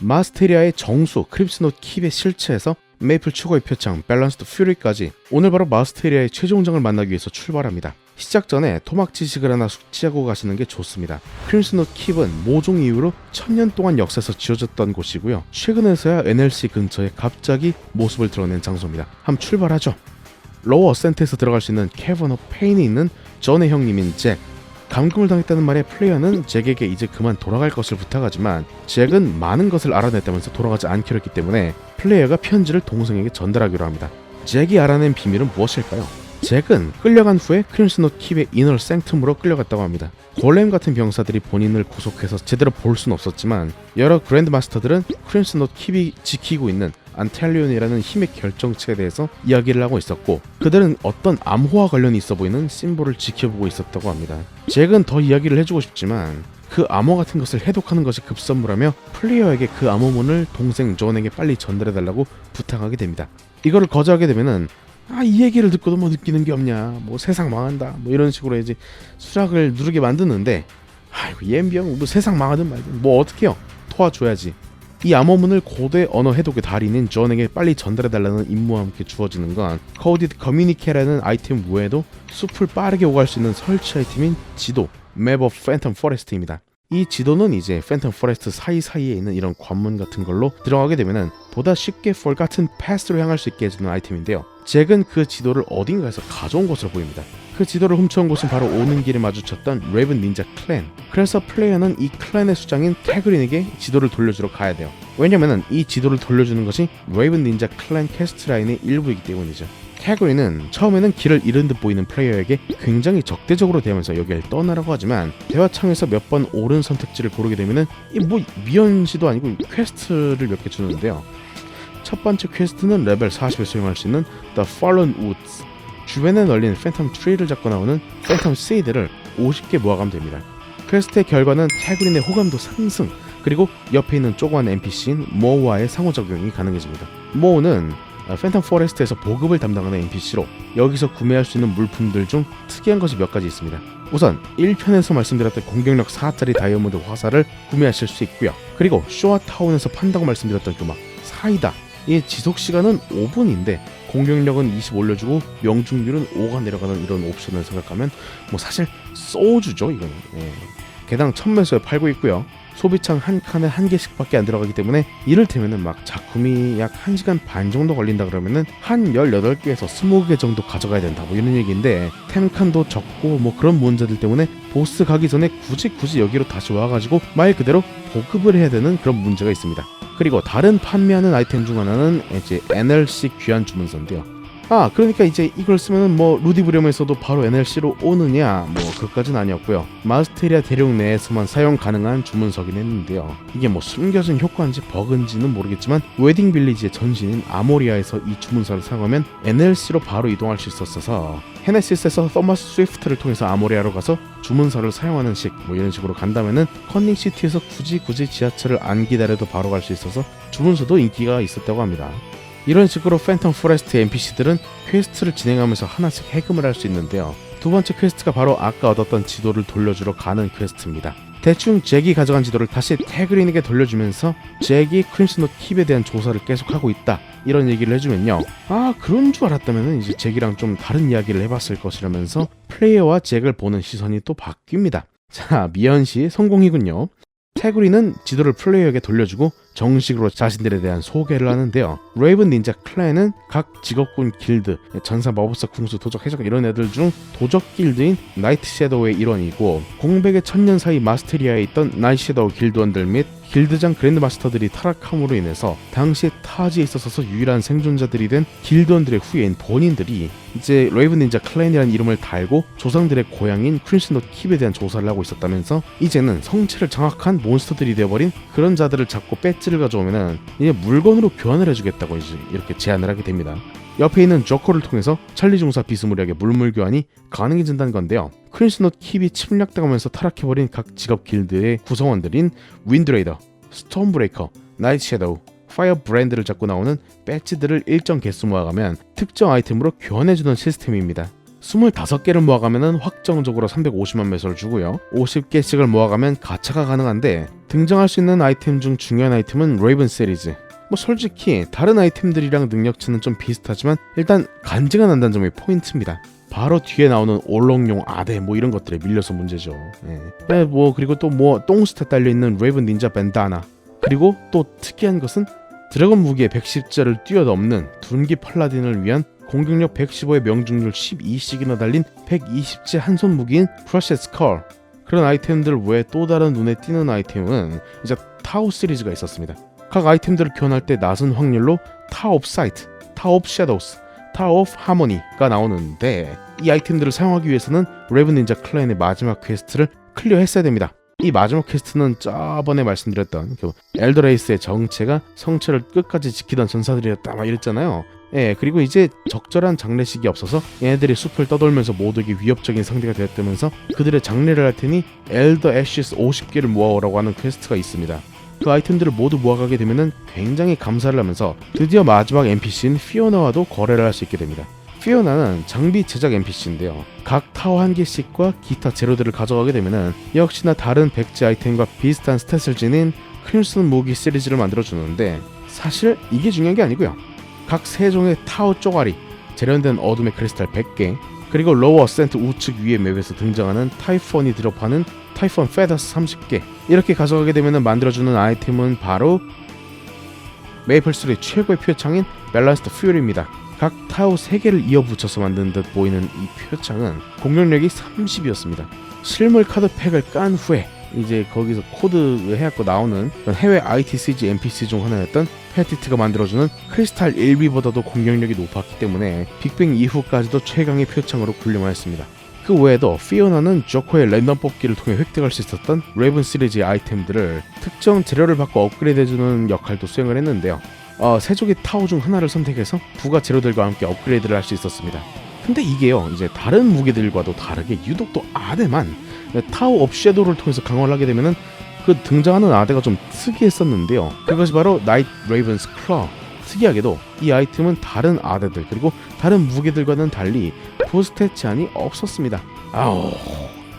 마스테리아의 정수, 크립스노트 킵의 실체에서 메이플 추가의 표창, 밸런스드 퓨리까지 오늘 바로 마스테리아의 최종장을 만나기 위해서 출발합니다. 시작 전에 토막 지식을 하나 숙지하고 가시는 게 좋습니다. 크림스노트 킵은 모종 이후로 1000년 동안 역사에서 지어졌던 곳이고요. 최근에서야 NLC 근처에 갑자기 모습을 드러낸 장소입니다. 함 출발하죠. 로어 어센트에서 들어갈 수 있는 캐번 오브 페인이 있는 존의 형님인 잭. 감금을 당했다는 말에 플레이어는 잭에게 이제 그만 돌아갈 것을 부탁하지만 잭은 많은 것을 알아냈다면서 돌아가지 않기로 했기 때문에 플레이어가 편지를 동생에게 전달하기로 합니다. 잭이 알아낸 비밀은 무엇일까요? 잭은 끌려간 후에 크림스노트 킵의 이너 생툼으로 끌려갔다고 합니다. 골렘 같은 병사들이 본인을 구속해서 제대로 볼 수는 없었지만 여러 그랜드마스터들은 크림스노트 킵이 지키고 있는 안텔리온이라는 힘의 결정체에 대해서 이야기를 하고 있었고 그들은 어떤 암호와 관련이 있어 보이는 심볼을 지켜보고 있었다고 합니다. 잭은 더 이야기를 해주고 싶지만 그 암호 같은 것을 해독하는 것이 급선무라며 플레이어에게 그 암호문을 동생 존에게 빨리 전달해달라고 부탁하게 됩니다. 이거를 거절하게 되면은 이 얘기를 듣고도 뭐 느끼는 게 없냐, 뭐 세상 망한다, 뭐 이런 식으로 이제 수락을 누르게 만드는데 아이고 옌병 뭐 세상 망하든 말든 뭐 어떡해요, 도와줘야지. 이 암호문을 고대 언어 해독의 달인인 존에게 빨리 전달해달라는 임무와 함께 주어지는 건 코디드 커뮤니케라는 아이템 외에도 숲을 빠르게 오갈 수 있는 설치 아이템인 지도, 맵 오브 팬텀 포레스트입니다. 이 지도는 이제 팬텀 포레스트 사이사이에 있는 이런 관문 같은 걸로 들어가게 되면은 보다 쉽게 폴 같은 패스로 향할 수 있게 해주는 아이템인데요. 잭은 그 지도를 어딘가에서 가져온 것으로 보입니다. 그 지도를 훔쳐온 곳은 바로 오는 길에 마주쳤던 레이븐 닌자 클랜. 그래서 플레이어는 이 클랜의 수장인 태그린에게 지도를 돌려주러 가야 돼요. 왜냐면은 이 지도를 돌려주는 것이 레이븐 닌자 클랜 퀘스트라인의 일부이기 때문이죠. 태그린은 처음에는 길을 잃은 듯 보이는 플레이어에게 굉장히 적대적으로 대하면서 여길 떠나라고 하지만 대화창에서 몇 번 옳은 선택지를 고르게 되면은 뭐 미연시도 아니고 퀘스트를 몇 개 주는데요. 첫 번째 퀘스트는 레벨 40에 수행할 수 있는 The Fallen Woods. 주변에 널린 팬텀 트리를 잡고 나오는 팬텀 시드를 50개 모아가면 됩니다. 퀘스트의 결과는 태그린의 호감도 상승, 그리고 옆에 있는 조그만 NPC인 모우와의 상호작용이 가능해집니다. 모우는 팬텀 포레스트에서 보급을 담당하는 NPC로 여기서 구매할 수 있는 물품들 중 특이한 것이 몇 가지 있습니다. 우선 1편에서 말씀드렸던 공격력 4짜리 다이아몬드 화살을 구매하실 수 있고요. 그리고 쇼아타운에서 판다고 말씀드렸던 그 막 사이다, 이 지속시간은 5분인데 공격력은 20 올려주고 명중률은 5가 내려가는 이런 옵션을 생각하면 뭐 사실 소주죠 이거는. 개당 1000매수에 팔고 있고요. 소비창 한 칸에 한 개씩밖에 안 들어가기 때문에 이를테면은 막 작품이 약 1시간 반 정도 걸린다 그러면은 한 18개에서 20개 정도 가져가야 된다 뭐 이런 얘기인데 템칸도 적고 뭐 그런 문제들 때문에 보스 가기 전에 굳이 여기로 다시 와가지고 말 그대로 보급을 해야 되는 그런 문제가 있습니다. 그리고 다른 판매하는 아이템 중 하나는 이제 NLC 귀환 주문서인데요. 그러니까 이제 이걸 쓰면은 뭐 루디브리엄에서도 바로 NLC로 오느냐, 뭐 그것까지는 아니었고요. 마스테리아 대륙 내에서만 사용 가능한 주문서긴 했는데요. 이게 뭐 숨겨진 효과인지 버그인지는 모르겠지만 웨딩 빌리지의 전신인 아모리아에서 이 주문서를 사용하면 NLC로 바로 이동할 수 있었어서 헤네시스에서 토마스 스위프트를 통해서 아모리아로 가서 주문서를 사용하는 식, 뭐 이런 식으로 간다면은 컨닝시티에서 굳이 지하철을 안 기다려도 바로 갈 수 있어서 주문서도 인기가 있었다고 합니다. 이런 식으로 팬텀 포레스트 NPC들은 퀘스트를 진행하면서 하나씩 해금을 할 수 있는데요. 두 번째 퀘스트가 바로 아까 얻었던 지도를 돌려주러 가는 퀘스트입니다. 대충 잭이 가져간 지도를 다시 태그린에게 돌려주면서 잭이 크림스노트 킵에 대한 조사를 계속하고 있다 이런 얘기를 해주면요, 그런 줄 알았다면 이제 잭이랑 좀 다른 이야기를 해봤을 것이라면서 플레이어와 잭을 보는 시선이 또 바뀝니다. 자, 미연시 성공이군요. 태그린은 지도를 플레이어에게 돌려주고 정식으로 자신들에 대한 소개를 하는데요. 레이븐 닌자 클랜은 각 직업군 길드, 전사, 마법사, 궁수, 도적, 해적 이런 애들 중 도적 길드인 나이트 섀도우의 일원이고 공백의 1000년 사이 마스테리아에 있던 나이트 섀도우 길드원들 및 길드장 그랜드마스터들이 타락함으로 인해서 당시 타지에 있어서 유일한 생존자들이 된 길드원들의 후예인 본인들이 이제 레이븐 닌자 클랜이라는 이름을 달고 조상들의 고향인 크림슨노트 킵에 대한 조사를 하고 있었다면서 이제는 성체를 장악한 몬스터들이 되어버린 그런 자들을 잡고 배지를 가져오면은 이제 물건으로 교환을 해주겠다고 이제 이렇게 제안을 하게 됩니다. 옆에 있는 조커를 통해서 찰리 중사 비스무리하게 물물 교환이 가능해진다는 건데요. 크림슨노트 킵이 침략당하면서 타락해버린 각 직업 길드의 구성원들인 윈드레이더, 스톰브레이커, 나이트 섀도우, 파이어 브랜드를 잡고 나오는 배지들을 일정 개수 모아가면 특정 아이템으로 교환해주는 시스템입니다. 25개를 모아가면 확정적으로 350만 매수를 주고요. 50개씩을 모아가면 가차가 가능한데 등장할 수 있는 아이템 중 중요한 아이템은 레이븐 시리즈. 솔직히 다른 아이템들이랑 능력치는 좀 비슷하지만 일단 간지가 난다는 점이 포인트입니다. 바로 뒤에 나오는 올롱용 아대 이런 것들에 밀려서 문제죠. 그리고 또 똥스타 딸려있는 레이븐 닌자 밴다나, 그리고 또 특이한 것은 드래곤 무기의 110자를 뛰어넘는 둔기 팔라딘을 위한 공격력 115의 명중률 12씩이나 달린 120제 한손 무기인 프러셔 스컬. 그런 아이템들 외에 또 다른 눈에 띄는 아이템은 이제 타오 시리즈가 있었습니다. 각 아이템들을 교환할 때 낮은 확률로 타워 오브 사이트, 타워 오브 섀도우스, 타워 오브 하모니가 나오는데 이 아이템들을 사용하기 위해서는 레이븐 닌자 클랜의 마지막 퀘스트를 클리어했어야 됩니다. 이 마지막 퀘스트는 저번에 말씀드렸던 그 엘더레이스의 정체가 성체를 끝까지 지키던 전사들이었다 이랬잖아요. 그리고 이제 적절한 장례식이 없어서 얘네들이 숲을 떠돌면서 모두에게 위협적인 상대가 되었다면서 그들의 장례를 할 테니 엘더 애쉬스 50개를 모아오라고 하는 퀘스트가 있습니다. 그 아이템들을 모두 모아가게 되면은 굉장히 감사를 하면서 드디어 마지막 NPC인 피오나와도 거래를 할 수 있게 됩니다. 피오나는 장비 제작 NPC인데요. 각 타워 한 개씩과 기타 재료들을 가져가게 되면은 역시나 다른 백제 아이템과 비슷한 스탯을 지닌 크림슨 무기 시리즈를 만들어주는데 사실 이게 중요한 게 아니고요. 각 세 종의 타워 쪼가리, 재련된 어둠의 크리스탈 100개, 그리고 로워 어센트 우측 위의 맵에서 등장하는 타이펀이 드롭하는 타이펀 페더스 30개, 이렇게 가져가게 되면 만들어주는 아이템은 바로 메이플3 최고의 표창인 밸런스드 퓨리입니다. 각 타워 3개를 이어붙여서 만든 듯 보이는 이 표창은 공격력이 30이었습니다. 실물 카드 팩을 깐 후에 이제 거기서 코드 해갖고 나오는 해외 ITCG NPC 중 하나였던 페티트가 만들어주는 크리스탈 1비보다도 공격력이 높았기 때문에 빅뱅 이후까지도 최강의 표창으로 군림하였습니다. 그 외에도 피오나는 조커의 랜덤 뽑기를 통해 획득할 수 있었던 레이븐 시리즈의 아이템들을 특정 재료를 받고 업그레이드해주는 역할도 수행을 했는데요. 세족의 타워 중 하나를 선택해서 부가 재료들과 함께 업그레이드를 할 수 있었습니다. 근데 이게요, 이제 다른 무기들과도 다르게 유독 또 아대만 타워 업 섀도우를 통해서 강화를 하게 되면은 그 등장하는 아대가 좀 특이했었는데요. 그것이 바로 나이트 레이븐스 클러. 특이하게도 이 아이템은 다른 아대들 그리고 다른 무기들과는 달리 부스탯 제한이 없었습니다.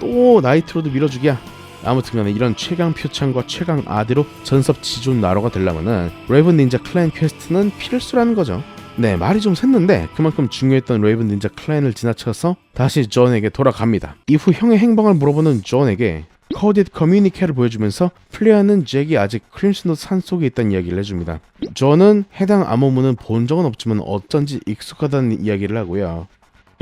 또 나이트로드 밀어주기야. 아무튼간에 이런 최강 표창과 최강 아대로 전섭 지존 나로가 되려면은 레이븐 닌자 클랜 퀘스트는 필수라는 거죠. 네, 말이 좀 샜는데 그만큼 중요했던 레이븐 닌자 클랜을 지나쳐서 다시 존에게 돌아갑니다. 이후 형의 행방을 물어보는 존에게 코디드 커뮤니케를 보여주면서 플레이어는 잭이 아직 크림슨노트 산속에 있다는 이야기를 해줍니다. 존은 해당 암호문은 본 적은 없지만 어쩐지 익숙하다는 이야기를 하고요.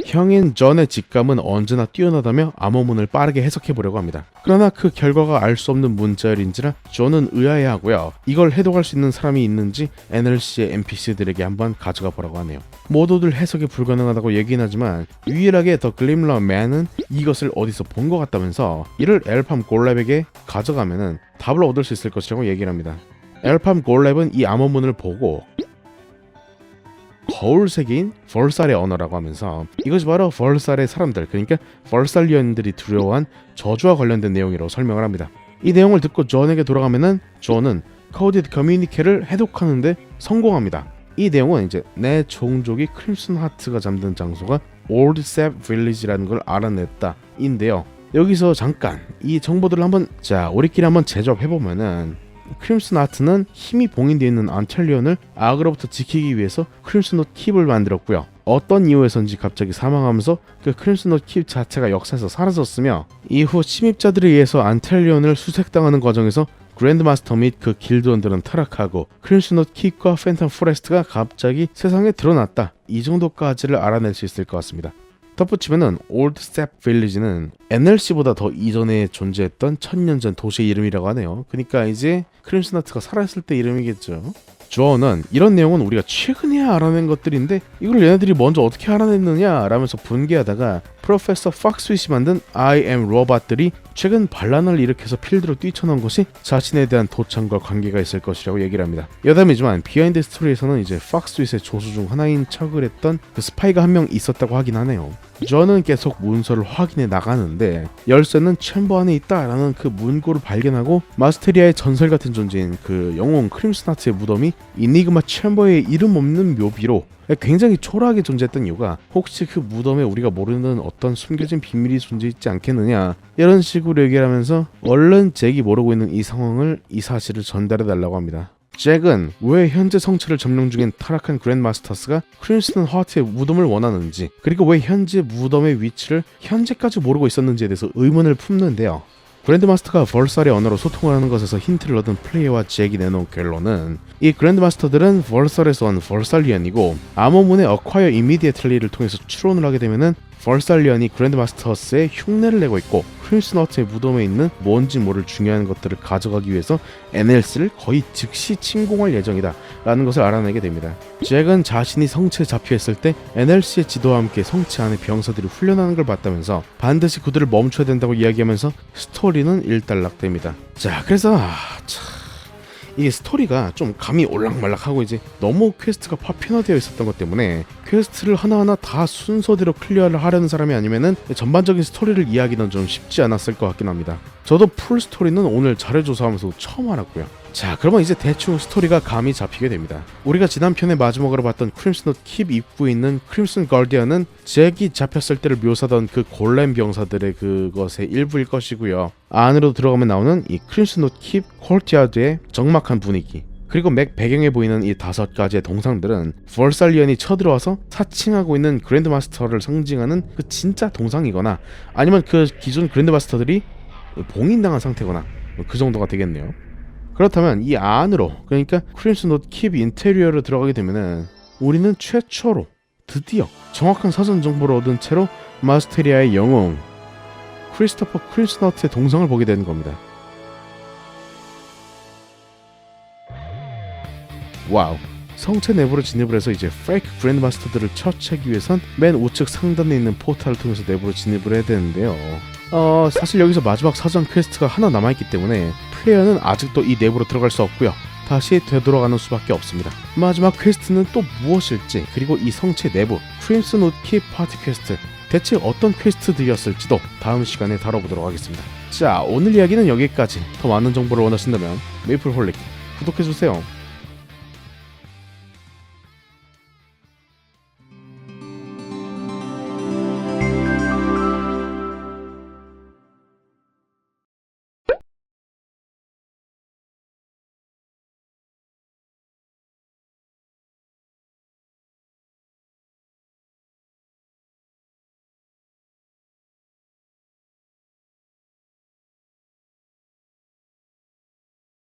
형인 존의 직감은 언제나 뛰어나다며 암호문을 빠르게 해석해보려고 합니다. 그러나 그 결과가 알 수 없는 문자열인지라 존은 의아해하고요. 이걸 해독할 수 있는 사람이 있는지 NLC의 NPC들에게 한번 가져가 보라고 하네요. 모두들 해석이 불가능하다고 얘기는 하지만 유일하게 더 글림러 맨은 이것을 어디서 본 것 같다면서 이를 엘팜 골랩에게 가져가면은 답을 얻을 수 있을 것이라고 얘기를 합니다. 엘팜 골랩은 이 암호문을 보고 거울 세계인 벌살의 언어라고 하면서 이것이 바로 벌살의 사람들, 그러니까 벌살리언들이 두려워한 저주와 관련된 내용이라고 설명을 합니다. 이 내용을 듣고 존에게 돌아가면은 존은 코디드 커뮤니케를 해독하는데 성공합니다. 이 내용은 이제 내 종족이 크림슨 하트가 잠든 장소가 올드 셉 빌리지라는 걸 알아냈다 인데요. 여기서 잠깐 이 정보들을 우리끼리 한번 제조해보면은 크림슨 하트는 힘이 봉인되어 있는 안텔리온을 악으로부터 지키기 위해서 크림슨 노트 킵을 만들었고요. 어떤 이유에선지 갑자기 사망하면서 그 크림슨 노트 킵 자체가 역사에서 사라졌으며 이후 침입자들에 의해서 안텔리온을 수색당하는 과정에서 그랜드마스터 및 그 길드원들은 타락하고 크림슨 노트 킵과 팬텀 포레스트가 갑자기 세상에 드러났다. 이 정도까지를 알아낼 수 있을 것 같습니다. 덧붙이면은 올드 스텝 빌리지는 NLC보다 더 이전에 존재했던 1000년 전 도시의 이름이라고 하네요. 그러니까 이제 크림슨 하트가 살아있을 때 이름이겠죠. 존은 이런 내용은 우리가 최근에 알아낸 것들인데 이걸 얘네들이 먼저 어떻게 알아냈느냐 라면서 분개하다가 프로페서 팍스윗이 만든 I am robot들이 최근 반란을 일으켜서 필드로 뛰쳐나온 것이 자신에 대한 도창과 관계가 있을 것이라고 얘기를 합니다. 여담이지만 비하인드 스토리에서는 이제 팍스윗의 조수 중 하나인 척을 했던 그 스파이가 한 명 있었다고 하긴 하네요. 존은 계속 문서를 확인해 나가는데 열쇠는 챔버 안에 있다라는 그 문구를 발견하고 마스테리아의 전설 같은 존재인 그 영웅 크림슨 하트의 무덤이 이니그마 챔버의 이름 없는 묘비로 굉장히 초라하게 존재했던 이유가 혹시 그 무덤에 우리가 모르는 어떤 숨겨진 비밀이 존재있지 않겠느냐 이런 식으로 얘기를 하면서 얼른 잭이 모르고 있는 이 상황을 이 사실을 전달해 달라고 합니다. 잭은 왜 현재 성체를 점령 중인 타락한 그랜드마스터스가 크림슨 하트의 무덤을 원하는지, 그리고 왜 현재 무덤의 위치를 현재까지 모르고 있었는지에 대해서 의문을 품는데요. 그랜드마스터가 벌살의 언어로 소통을 하는 것에서 힌트를 얻은 플레이와 잭이 내놓은 결론은 이 그랜드마스터들은 벌살에서 온 벌살리언이고 아머문의 어콰이어 이미디애틀리를 통해서 추론을 하게 되면은 벌살리언이 그랜드마스터스의 흉내를 내고 있고 크림슨 하트의 무덤에 있는 뭔지 모를 중요한 것들을 가져가기 위해서 NLC를 거의 즉시 침공할 예정이다 라는 것을 알아내게 됩니다. 잭은 자신이 성체에 잡혀있을 때 NLC의 지도와 함께 성체 안에 병사들이 훈련하는 걸 봤다면서 반드시 그들을 멈춰야 된다고 이야기하면서 스토리는 일단락됩니다. 자, 그래서 이 스토리가 좀 감이 올락말락하고 이제 너무 퀘스트가 파편화되어 있었던 것 때문에 퀘스트를 하나하나 다 순서대로 클리어를 하려는 사람이 아니면은 전반적인 스토리를 이해하기는 좀 쉽지 않았을 것 같긴 합니다. 저도 풀 스토리는 오늘 자료조사하면서 처음 알았고요. 자, 그러면 이제 대충 스토리가 감이 잡히게 됩니다. 우리가 지난 편에 마지막으로 봤던 크림슨 킵 입구에 있는 크림슨 가디언은 잭이 잡혔을 때를 묘사하던 그 골렘 병사들의 그것의 일부일 것이고요. 안으로 들어가면 나오는 이 크림슨 킵 콜티아드의 적막한 분위기, 그리고 맥 배경에 보이는 이 5가지의 동상들은 벌살리언이 쳐들어와서 사칭하고 있는 그랜드마스터를 상징하는 그 진짜 동상이거나 아니면 그 기존 그랜드마스터들이 봉인당한 상태거나 그 정도가 되겠네요. 그렇다면 이 안으로, 그러니까 크림슨 킵 인테리어로 들어가게 되면은 우리는 최초로 드디어 정확한 사전 정보를 얻은 채로 마스테리아의 영웅 크리스토퍼 크림슨 하트의 동상을 보게 되는 겁니다. 와우. 성체 내부로 진입을 해서 이제 페이크 그랜드마스터들을 처치하기 위해선 맨 우측 상단에 있는 포탈을 통해서 내부로 진입을 해야 되는데요. 사실 여기서 마지막 사전 퀘스트가 하나 남아있기 때문에 플레이어는 아직도 이 내부로 들어갈 수 없고요. 다시 되돌아가는 수밖에 없습니다. 마지막 퀘스트는 또 무엇일지, 그리고 이 성체 내부 크림슨 킵 파티 퀘스트 대체 어떤 퀘스트들이었을지도 다음 시간에 다뤄보도록 하겠습니다. 자, 오늘 이야기는 여기까지. 더 많은 정보를 원하신다면 메이플홀릭 구독해주세요.